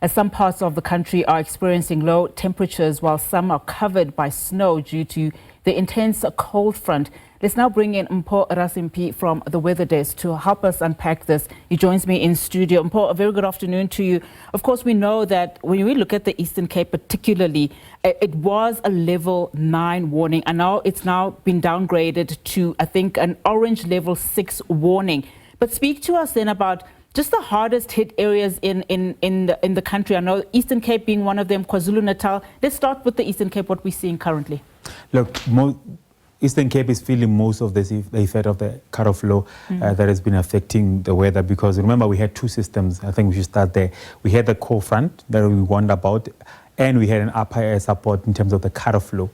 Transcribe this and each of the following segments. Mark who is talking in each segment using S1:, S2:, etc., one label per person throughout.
S1: as some parts of the country are experiencing low temperatures while some are covered by snow due to the intense cold front. Let's now bring in Mpho Rasimphi from the Weather Desk to help us unpack this. He joins me in studio. Mpho, a very good afternoon to you. Of course, we know that when we look at the Eastern Cape particularly, it was a level 9 warning, and now it's been downgraded to, I think, an orange level 6 warning. But speak to us then about just the hardest hit areas in the country. I know Eastern Cape being one of them, KwaZulu-Natal. Let's start with the Eastern Cape, what we're seeing currently. Look,
S2: Eastern Cape is feeling most of the effect of the cut-off low that has been affecting the weather, because remember we had two systems. I think we should start there. We had the cold front that we warned about, and we had an upper air support in terms of the cut-off low.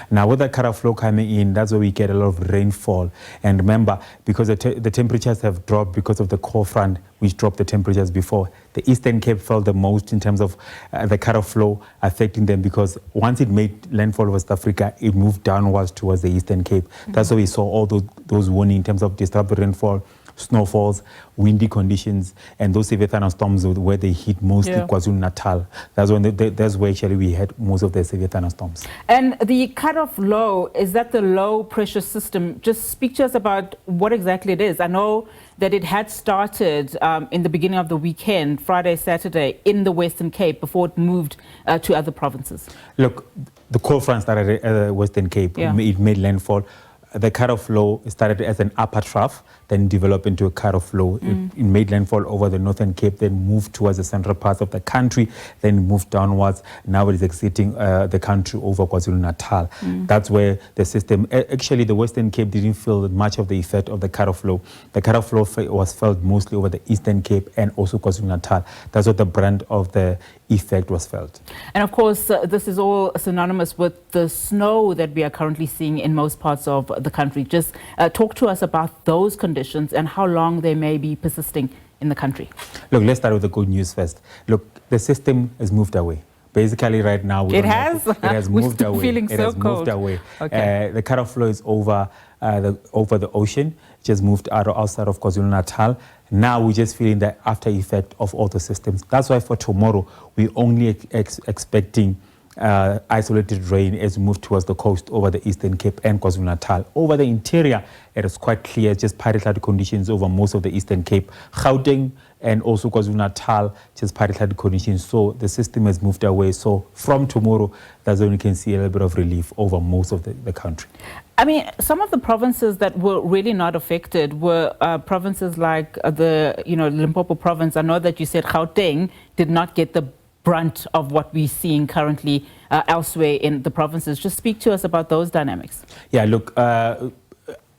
S2: Now with the cut-off low coming in, that's where we get a lot of rainfall. And remember, because the temperatures have dropped because of the cold front, which dropped the temperatures before, the Eastern Cape felt the most in terms of the cut-off low affecting them, because once it made landfall over South Africa, it moved downwards towards the Eastern Cape. That's why we saw all those warnings in terms of disrupted rainfall, snowfalls, windy conditions, and those severe thunderstorms where they hit mostly KwaZulu-Natal. That's where actually we had most of the severe thunderstorms.
S1: And the cut-off low, is that the low pressure system? Just speak to us about what exactly it is. I know that it had started in the beginning of the weekend, Friday, Saturday, in the Western Cape before it moved to other provinces.
S2: Look, the cold front started at the Western Cape. It made landfall. The cut-off low started as an upper trough, then developed into a cut-off low. It made landfall over the Northern Cape, then moved towards the central parts of the country, then moved downwards. Now it is exiting the country over KwaZulu-Natal. That's where the system, actually the Western Cape didn't feel much of the effect of the cut-off low. The cut-off low was felt mostly over the Eastern Cape and also KwaZulu-Natal. That's what the brunt of the effect was felt.
S1: And of course, this is all synonymous with the snow that we are currently seeing in most parts of the country. Just talk to us about those conditions and how long they may be persisting in the country.
S2: Look, let's start with the good news first. Look, the system has moved away. Basically, right now,
S1: it has
S2: moved away.
S1: Feeling
S2: it
S1: so
S2: has
S1: cold.
S2: moved away.
S1: Okay.
S2: The cut-off flow is over the ocean. It just moved outside of KwaZulu-Natal. Now we're just feeling the after effect of all the systems. That's why for tomorrow, we're only expecting isolated rain as we move towards the coast over the Eastern Cape and KwaZulu-Natal. Over the interior, it is quite clear, just partly cloudy conditions over most of the Eastern Cape. Gauteng and also KwaZulu-Natal, just partly cloudy conditions. So the system has moved away. So from tomorrow, that's when you can see a little bit of relief over most of the country.
S1: I mean, some of the provinces that were really not affected were provinces like the Limpopo province. I know that you said Gauteng did not get the brunt of what we're seeing currently elsewhere in the provinces. Just speak to us about those dynamics.
S2: Yeah, look,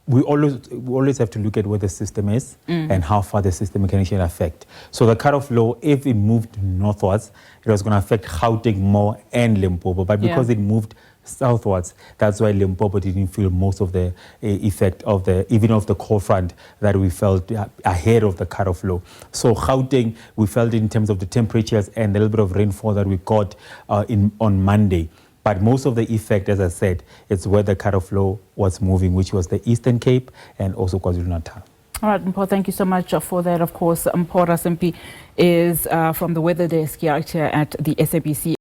S2: we always have to look at where the system is and how far the system can actually affect. So the cut-off low, if it moved northwards, it was going to affect Gauteng more and Limpopo. But because it moved southwards, that's why Limpopo didn't feel most of the effect of the cold front that we felt ahead of the cut-off low. So Gauteng, we felt it in terms of the temperatures and a little bit of rainfall that we got on Monday. But most of the effect, as I said, it's where the cut-off low was moving, which was the Eastern Cape and also KwaZulu-Natal.
S1: All right, Mpho, thank you so much for that. Of course, Mpho Rasimphi is from the Weather Desk here at the SABC.